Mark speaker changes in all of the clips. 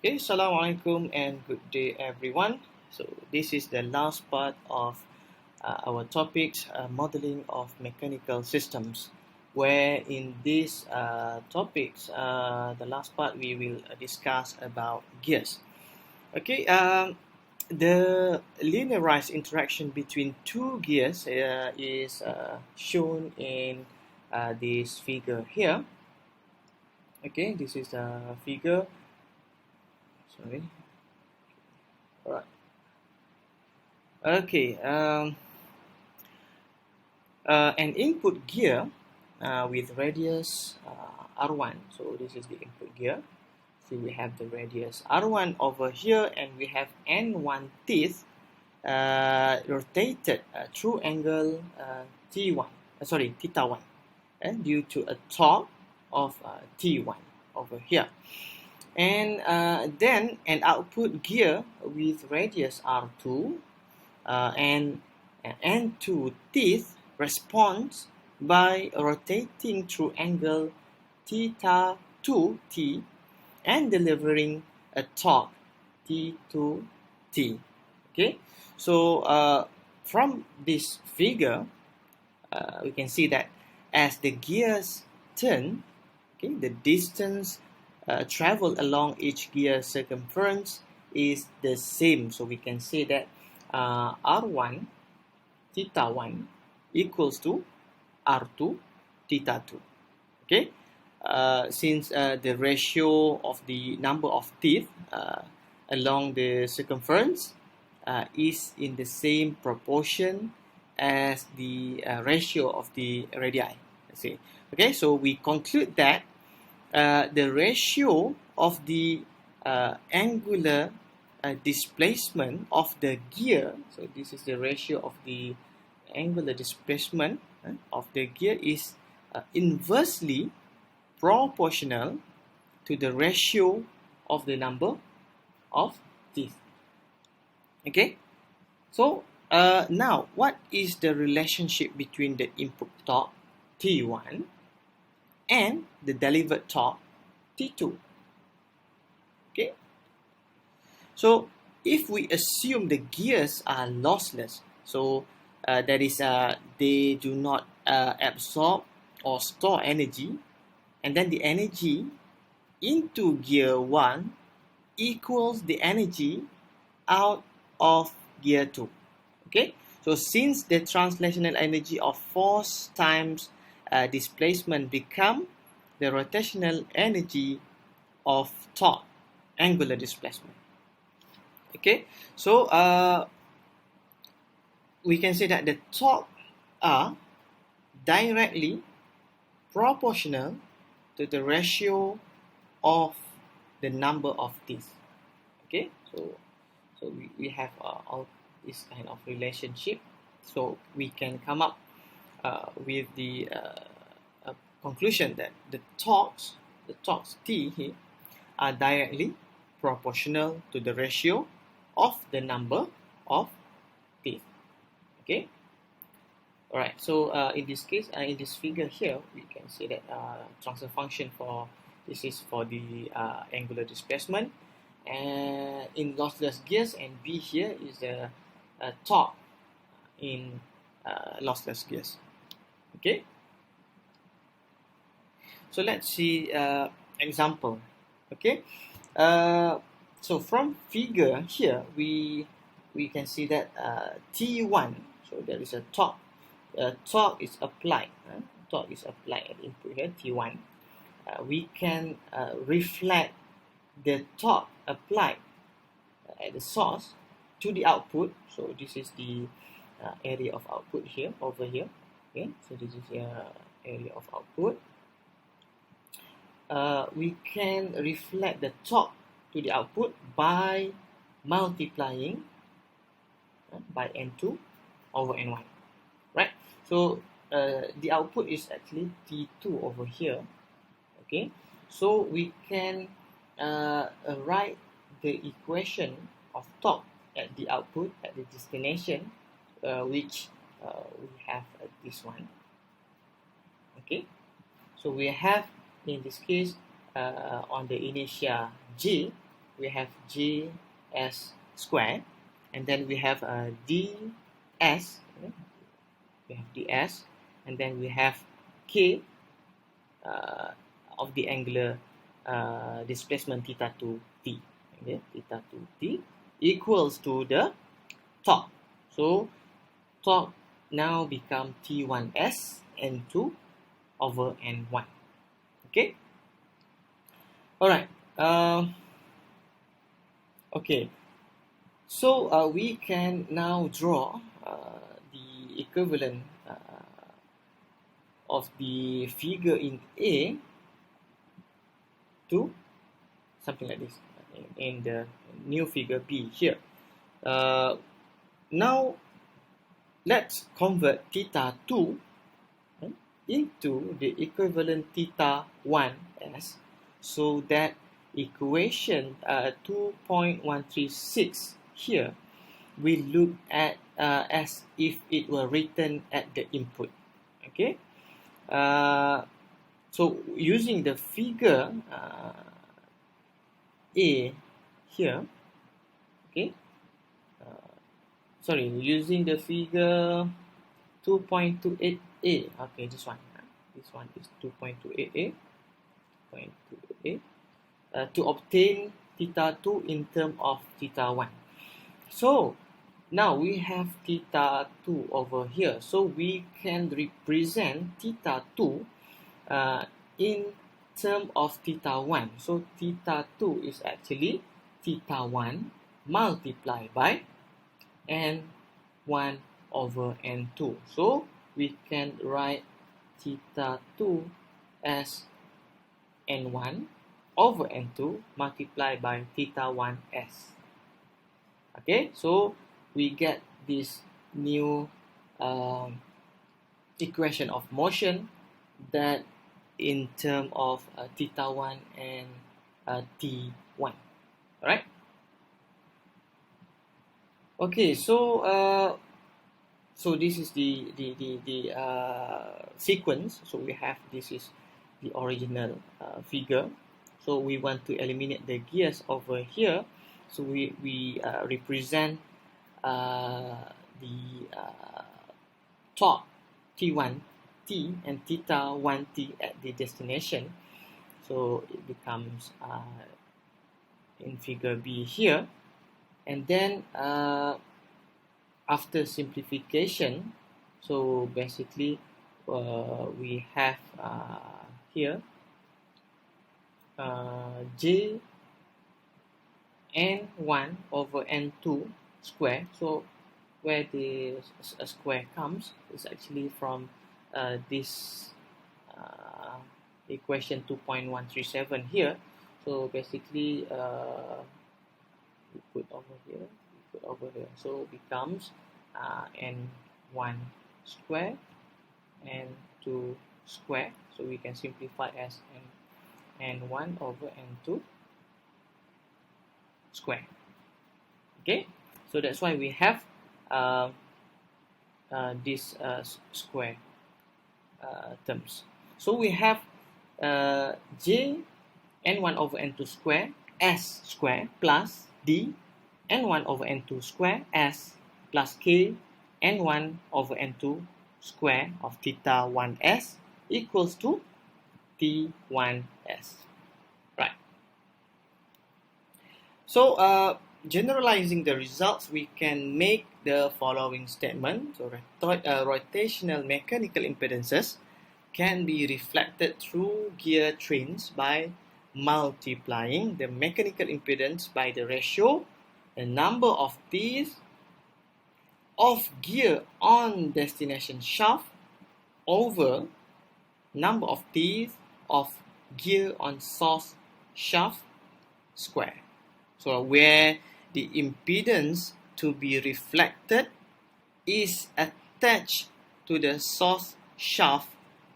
Speaker 1: Okay, Assalamualaikum and good day everyone. So this is the last part of our topics, modeling of mechanical systems, where in these topics, the last part we will discuss about gears. Okay, the linearized interaction between two gears is shown in this figure here. Okay, this is the figure. Sorry. All right. Okay. An input gear with radius R1. So this is the input gear. So we have the radius R1 over here, and we have N1 teeth rotated through angle T1. Sorry, theta 1, due to a torque of T1 over here. And then an output gear with radius R2 and N2 teeth responds by rotating through angle theta 2t and delivering a torque T2t. Okay, so from this figure, we can see that as the gears turn, okay, the distance traveled along each gear circumference is the same. So we can say that R1 theta 1 equals to R2 theta 2. Okay, since the ratio of the number of teeth along the circumference is in the same proportion as the ratio of the radii. Let's see. Okay, so we conclude that the ratio of the angular displacement of the gear, so this is the ratio of the angular displacement of the gear, is inversely proportional to the ratio of the number of teeth. Okay, so now what is the relationship between the input torque T1 and the delivered torque T2? Okay, so if we assume the gears are lossless, so that is they do not absorb or store energy, and then the energy into gear 1 equals the energy out of gear 2. Okay, so since the translational energy of force times displacement become the rotational energy of torque, angular displacement. Okay, so we can say that the torque are directly proportional to the ratio of the number of teeth. Okay, so we have all this kind of relationship, so we can come up with the conclusion that the torques T here are directly proportional to the ratio of the number of teeth. Okay, all right, so in this case, in this figure here, we can say that transfer function for this is for the angular displacement, and in lossless gears, and B here is the torque in lossless gears. Okay, so let's see example. Okay, so from figure here, we can see that T1, so there is a torque. Torque is applied. Torque is applied at input here, T1. We can reflect the torque applied at the source to the output. So this is the area of output here, over here. Okay, so this is the area of output. We can reflect the torque to the output by multiplying by N2 over N1, right? So the output is actually T2 over here. Okay, so we can write the equation of torque at the output, at the destination, which we have this one. Okay, so we have in this case on the inertia J, we have JS square, and then we have DS, we have DS, and then we have K of the angular displacement theta to T. Okay, theta to T equals to the torque. So torque now become T1S N2 over N1. Okay. All right. Okay. So we can now draw the equivalent of the figure in A to something like this in the new figure B here. Now let's convert theta 2 into the equivalent theta 1s, so that equation 2.136 here we look at as if it were written at the input. Okay, so using the figure A here, okay, sorry, using the figure 2.28a, okay, this one is 2.28a, to obtain theta 2 in terms of theta 1. So now we have theta 2 over here, so we can represent theta 2 in terms of theta 1. So theta 2 is actually theta 1 multiplied by N1 over N2. So we can write theta 2 as N1 over N2 multiplied by theta 1s. Okay, so we get this new equation of motion that in terms of theta 1 and T1. Alright? Okay, so this is the sequence. So we have, this is the original figure. So we want to eliminate the gears over here. So we represent the torque T1T and theta 1T at the destination. So it becomes in figure B here. And then after simplification, so basically we have here J N1 over N2 square. So where the square comes is actually from this equation 2.137 here. So basically we put over here, so it becomes N1 square N2 square. So we can simplify as N1 over N2 square. Okay, so that's why we have this square terms. So we have J N1 over N2 square S square plus D N1 over N2 square S plus K N1 over N2 square of theta 1s equals to T1s. Right. So generalizing the results, we can make the following statement. So rotational mechanical impedances can be reflected through gear trains by multiplying the mechanical impedance by the ratio the number of teeth of gear on destination shaft over number of teeth of gear on source shaft square. So where the impedance to be reflected is attached to the source shaft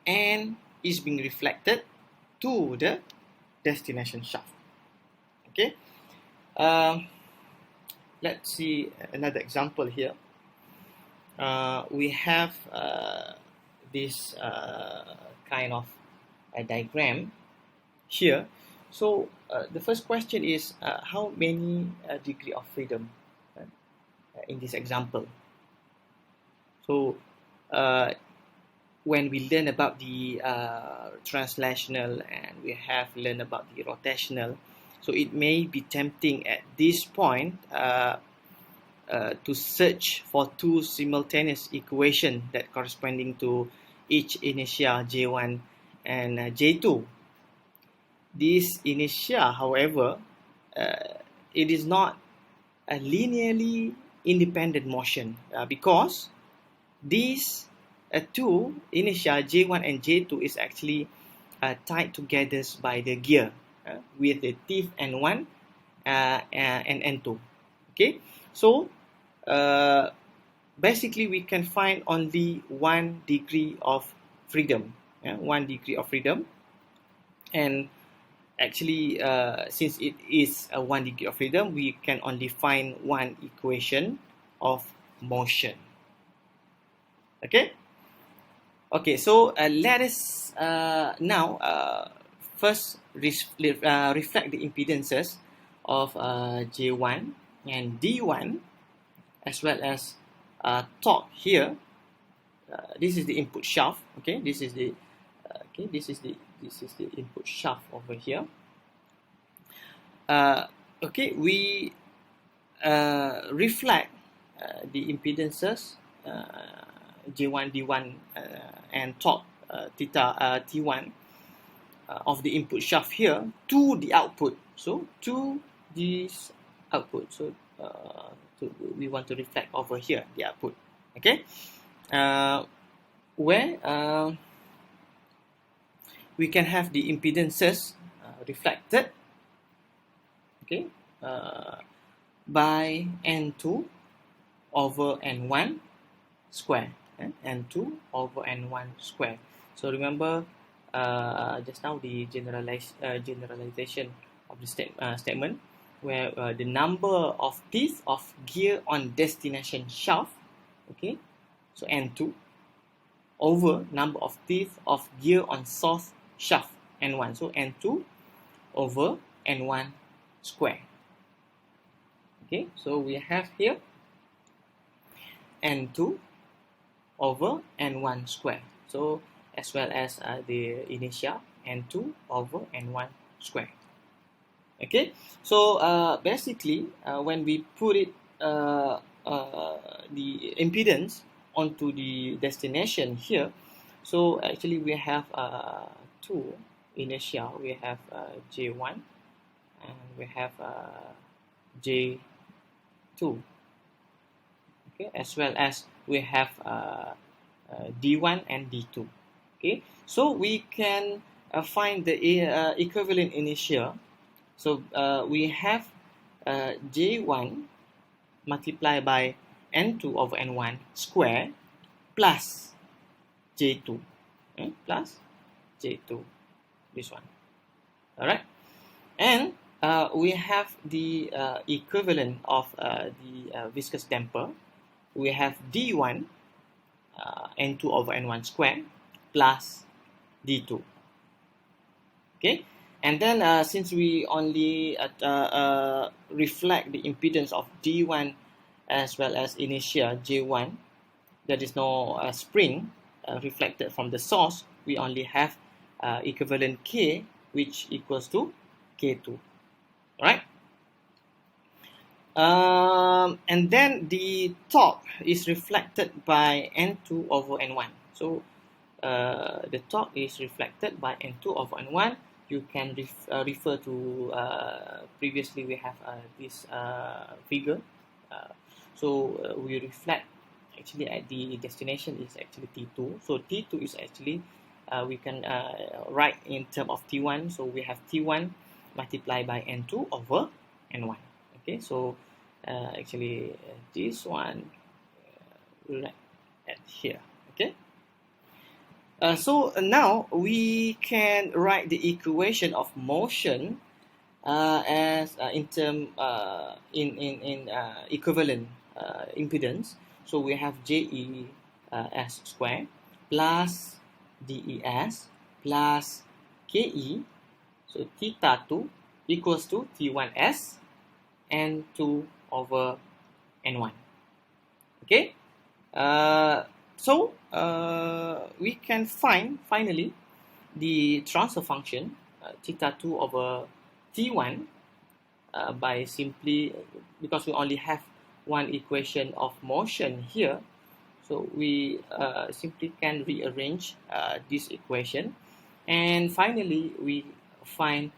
Speaker 1: and is being reflected to the destination shaft. Okay, let's see another example here. We have this kind of a diagram here. So the first question is how many degree of freedom in this example. So when we learn about the translational and we have learned about the rotational, so it may be tempting at this point to search for two simultaneous equations that corresponding to each inertia J1 and J2. This inertia, however, it is not a linearly independent motion because these two inertia J1 and J2 is actually tied together by the gear with the teeth N1 and N2. Okay, so basically we can find only 1 degree of freedom, 1 degree of freedom, and actually since it is a 1 degree of freedom, we can only find one equation of motion. Okay, so let us now first reflect the impedances of J1 and D1 as well as torque here. This is the input shaft. Okay, this is the input shaft over here. Okay, we reflect the impedances J1, D1, and torque theta T1 of the input shaft here to the output. So to this output. So we want to reflect over here the output. Okay, where we can have the impedances reflected. Okay, by N2 over N1 square. N2 over N1 square. So remember just now the generalization of the statement where the number of teeth of gear on destination shaft, okay, so N2 over number of teeth of gear on source shaft N1, so N2 over N1 square. Okay, so we have here N2 over N1 square. So as well as the initial N2 over N1 square. Okay, so basically when we put it the impedance onto the destination here, so actually we have two initial. We have J1 and we have J2. Okay, as well as we have D1 and D2. Okay, so we can find the equivalent initial. So we have J1 multiplied by N2 over N1 square plus J2, plus J2, this one. All right, and we have the equivalent of the viscous damper. We have D1 N2 over N1 square plus D2. Okay, and then since we only reflect the impedance of D1 as well as inertia J1, there is no spring reflected from the source. We only have equivalent K, which equals to K2. Right? And then the torque is reflected by N2 over N1. So the torque is reflected by N2 over N1. You can refer to previously we have this figure. So we reflect actually at the destination is actually T2. So T2 is actually we can write in terms of T1. So we have T1 multiplied by N2 over N1. Okay, so actually this one we'll write at here. Okay, so now we can write the equation of motion as in term in equivalent impedance. So we have JES square plus DES plus KE. So theta 2 equals to T1s N2 over N1. Okay, we can find finally the transfer function theta 2 over T1 by simply, because we only have one equation of motion here, so we simply can rearrange this equation, and finally we find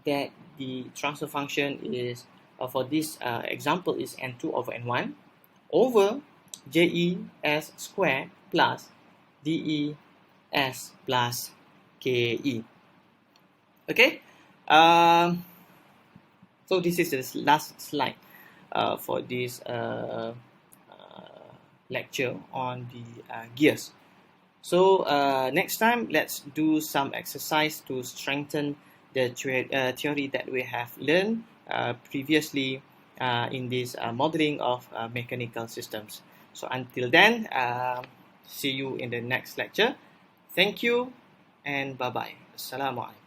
Speaker 1: that the transfer function is for this example is N2 over N1 over JES squared plus DES plus KE. Okay, so this is the last slide for this lecture on the gears. So next time, let's do some exercise to strengthen the theory that we have learned previously in this modeling of mechanical systems. So until then, see you in the next lecture. Thank you and bye-bye. Assalamualaikum.